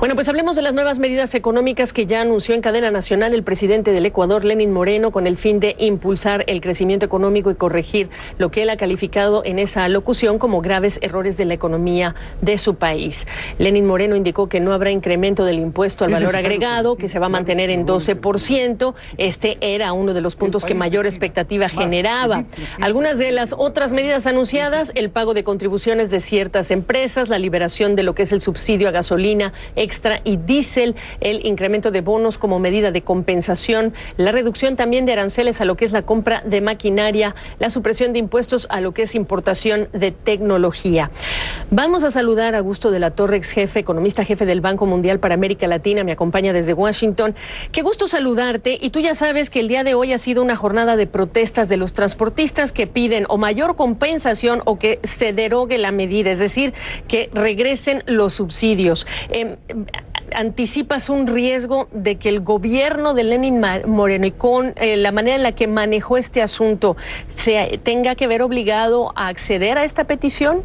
Bueno, pues hablemos de las nuevas medidas económicas que ya anunció en cadena nacional el presidente del Ecuador, Lenín Moreno, con el fin de impulsar el crecimiento económico y corregir lo que él ha calificado en esa alocución como graves errores de la economía de su país. Lenín Moreno indicó que no habrá incremento del impuesto al valor agregado, que se va a mantener en 12%. Este era uno de los puntos que mayor expectativa generaba. Algunas de las otras medidas anunciadas: el pago de contribuciones de ciertas empresas, la liberación de lo que es el subsidio a gasolina extra y diésel, el incremento de bonos como medida de compensación, la reducción también de aranceles a lo que es la compra de maquinaria, la supresión de impuestos a lo que es importación de tecnología. Vamos a saludar a Augusto de la Torre, ex jefe, economista jefe del Banco Mundial para América Latina, me acompaña desde Washington. Qué gusto saludarte, y tú ya sabes que el día de hoy ha sido una jornada de protestas de los transportistas que piden o mayor compensación o que se derogue la medida, es decir, que regresen los subsidios. ¿Anticipas un riesgo de que el gobierno de Lenín Moreno y con la manera en la que manejó este asunto se tenga que ver obligado a acceder a esta petición?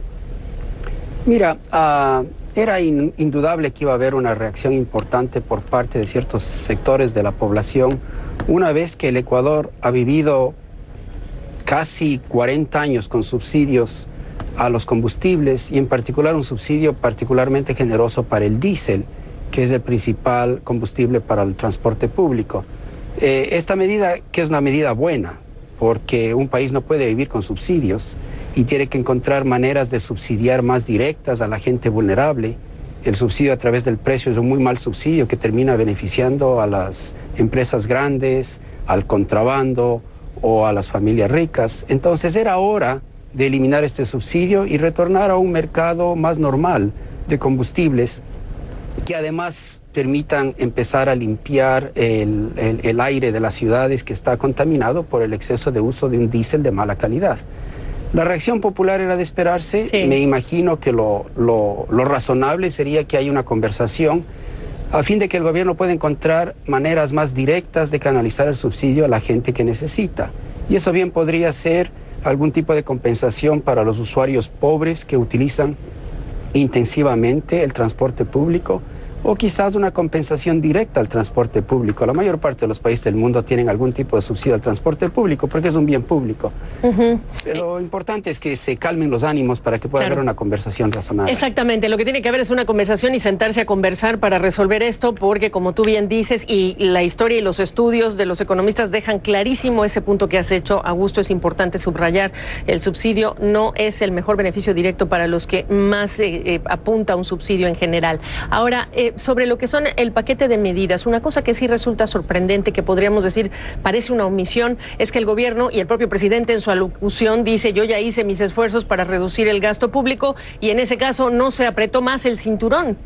Mira, era indudable que iba a haber una reacción importante por parte de ciertos sectores de la población, una vez que el Ecuador ha vivido casi 40 años con subsidios a los combustibles, y en particular un subsidio particularmente generoso para el diésel, que es el principal combustible para el transporte público. Esta medida, que es una medida buena, porque un país no puede vivir con subsidios y tiene que encontrar maneras de subsidiar más directas a la gente vulnerable. El subsidio a través del precio es un muy mal subsidio que termina beneficiando a las empresas grandes, al contrabando o a las familias ricas. Entonces era hora de eliminar este subsidio y retornar a un mercado más normal de combustibles, que además permitan empezar a limpiar el aire de las ciudades, que está contaminado por el exceso de uso de un diésel de mala calidad. La reacción popular era de esperarse. Sí. Me imagino que lo razonable sería que haya una conversación a fin de que el gobierno pueda encontrar maneras más directas de canalizar el subsidio a la gente que necesita. Y eso bien podría ser algún tipo de compensación para los usuarios pobres que utilizan intensivamente el transporte público, o quizás una compensación directa al transporte público. La mayor parte de los países del mundo tienen algún tipo de subsidio al transporte público porque es un bien público. Pero lo importante es que se calmen los ánimos para que pueda haber una conversación razonable. Exactamente, lo que tiene que haber es una conversación y sentarse a conversar para resolver esto, porque como tú bien dices, y la historia y los estudios de los economistas dejan clarísimo ese punto que has hecho, Augusto, es importante subrayar: el subsidio no es el mejor beneficio directo para los que más apunta a un subsidio en general. Ahora, sobre lo que son el paquete de medidas, una cosa que sí resulta sorprendente, que podríamos decir parece una omisión, es que el gobierno y el propio presidente en su alocución dice: yo ya hice mis esfuerzos para reducir el gasto público, y en ese caso no se apretó más el cinturón.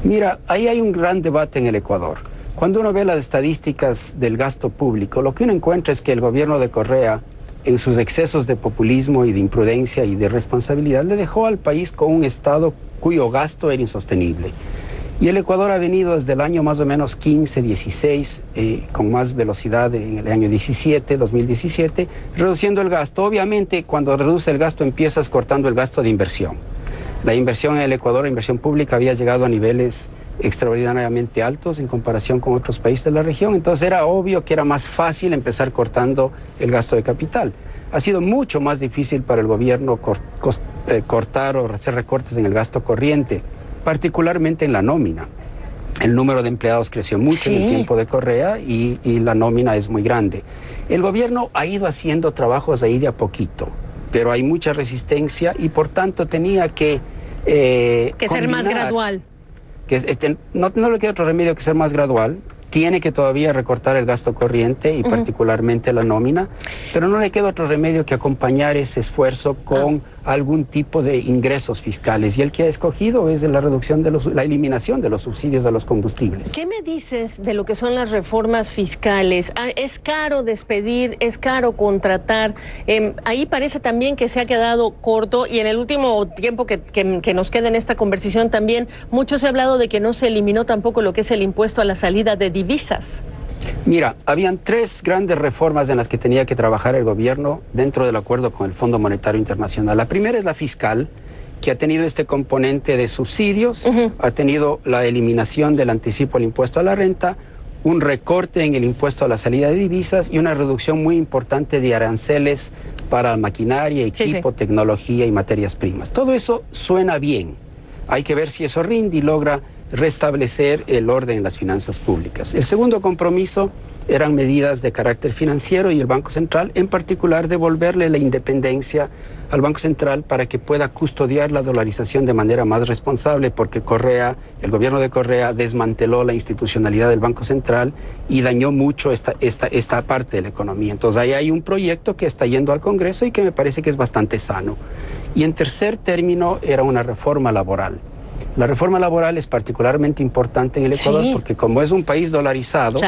Mira, ahí hay un gran debate en el Ecuador. Cuando uno ve las estadísticas del gasto público, lo que uno encuentra es que el gobierno de Correa, en sus excesos de populismo y de imprudencia y de irresponsabilidad, le dejó al país con un estado cuyo gasto era insostenible. Y el Ecuador ha venido desde el año más o menos 15, 16, con más velocidad en el año 2017, reduciendo el gasto. Obviamente, cuando reduce el gasto, empiezas cortando el gasto de inversión. La inversión en el Ecuador, la inversión pública, había llegado a niveles extraordinariamente altos en comparación con otros países de la región. Entonces era obvio que era más fácil empezar cortando el gasto de capital. Ha sido mucho más difícil para el gobierno cortar o hacer recortes en el gasto corriente, particularmente en la nómina. El número de empleados creció mucho en el tiempo de Correa y la nómina es muy grande. El gobierno ha ido haciendo trabajos ahí de a poquito, pero hay mucha resistencia y por tanto tenía que ser más gradual. No le queda otro remedio que ser más gradual. Tiene que todavía recortar el gasto corriente y particularmente la nómina, pero no le queda otro remedio que acompañar ese esfuerzo con algún tipo de ingresos fiscales. Y el que ha escogido es la reducción de la eliminación de los subsidios a los combustibles. ¿Qué me dices de lo que son las reformas fiscales? Es caro despedir, es caro contratar. Ahí parece también que se ha quedado corto, y en el último tiempo que nos queda en esta conversación también, mucho se ha hablado de que no se eliminó tampoco lo que es el impuesto a la salida de divisas. Mira, habían tres grandes reformas en las que tenía que trabajar el gobierno dentro del acuerdo con el Fondo Monetario Internacional. La primera es la fiscal, que ha tenido este componente de subsidios, ha tenido la eliminación del anticipo al impuesto a la renta, un recorte en el impuesto a la salida de divisas y una reducción muy importante de aranceles para maquinaria, equipo, tecnología y materias primas. Todo eso suena bien. Hay que ver si eso rinde y logra restablecer el orden en las finanzas públicas. El segundo compromiso eran medidas de carácter financiero y el Banco Central, en particular, devolverle la independencia al Banco Central para que pueda custodiar la dolarización de manera más responsable, porque el gobierno de Correa desmanteló la institucionalidad del Banco Central y dañó mucho esta parte de la economía. Entonces ahí hay un proyecto que está yendo al Congreso y que me parece que es bastante sano. Y en tercer término era una reforma laboral. La reforma laboral es particularmente importante en el Ecuador porque como es un país dolarizado,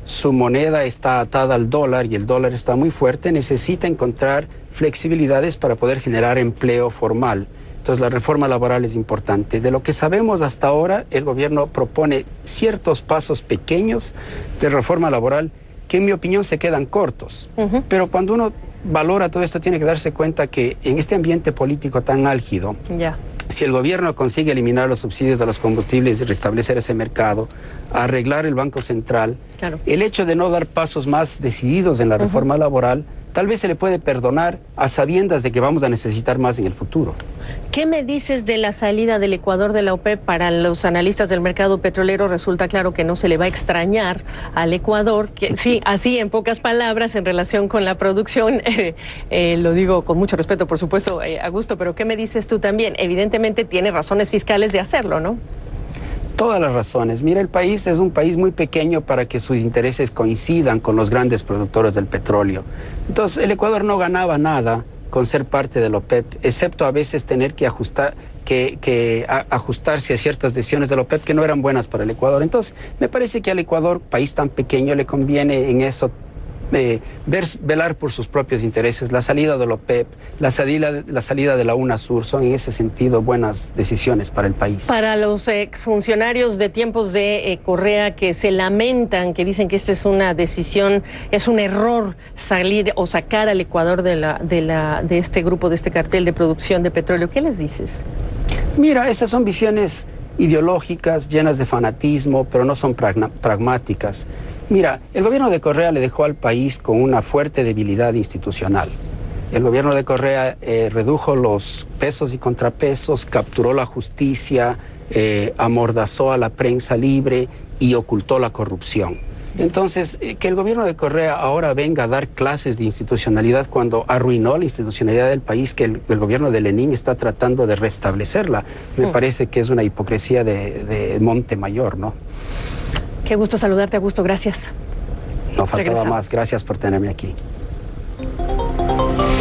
su moneda está atada al dólar y el dólar está muy fuerte, necesita encontrar flexibilidades para poder generar empleo formal. Entonces la reforma laboral es importante. De lo que sabemos hasta ahora, el gobierno propone ciertos pasos pequeños de reforma laboral que en mi opinión se quedan cortos. Pero cuando uno valora todo esto tiene que darse cuenta que en este ambiente político tan álgido, si el gobierno consigue eliminar los subsidios de los combustibles y restablecer ese mercado, arreglar el Banco Central, el hecho de no dar pasos más decididos en la reforma laboral, tal vez se le puede perdonar a sabiendas de que vamos a necesitar más en el futuro. ¿Qué me dices de la salida del Ecuador de la OPEP? Para los analistas del mercado petrolero resulta claro que no se le va a extrañar al Ecuador, que sí, así en pocas palabras en relación con la producción, lo digo con mucho respeto, por supuesto, Augusto, pero ¿qué me dices tú también? Evidentemente tiene razones fiscales de hacerlo, ¿no? Todas las razones. Mira, el país es un país muy pequeño para que sus intereses coincidan con los grandes productores del petróleo. Entonces, el Ecuador no ganaba nada con ser parte de la OPEP, excepto a veces tener que ajustarse a ciertas decisiones de la OPEP que no eran buenas para el Ecuador. Entonces, me parece que al Ecuador, país tan pequeño, le conviene en eso velar por sus propios intereses. La salida de la OPEP, la salida de la UNASUR son en ese sentido buenas decisiones para el país. Para los exfuncionarios de tiempos de Correa que se lamentan, que dicen que esta es una decisión, es un error salir o sacar al Ecuador de este grupo, de este cartel de producción de petróleo, ¿qué les dices? Mira, esas son visiones ideológicas, llenas de fanatismo, pero no son pragmáticas. Mira, el gobierno de Correa le dejó al país con una fuerte debilidad institucional. El gobierno de Correa redujo los pesos y contrapesos, capturó la justicia, amordazó a la prensa libre y ocultó la corrupción. Entonces, que el gobierno de Correa ahora venga a dar clases de institucionalidad cuando arruinó la institucionalidad del país, que el gobierno de Lenin está tratando de restablecerla, me parece que es una hipocresía de monte mayor, ¿no? Qué gusto saludarte, Augusto, gracias. No faltaba más, gracias por tenerme aquí.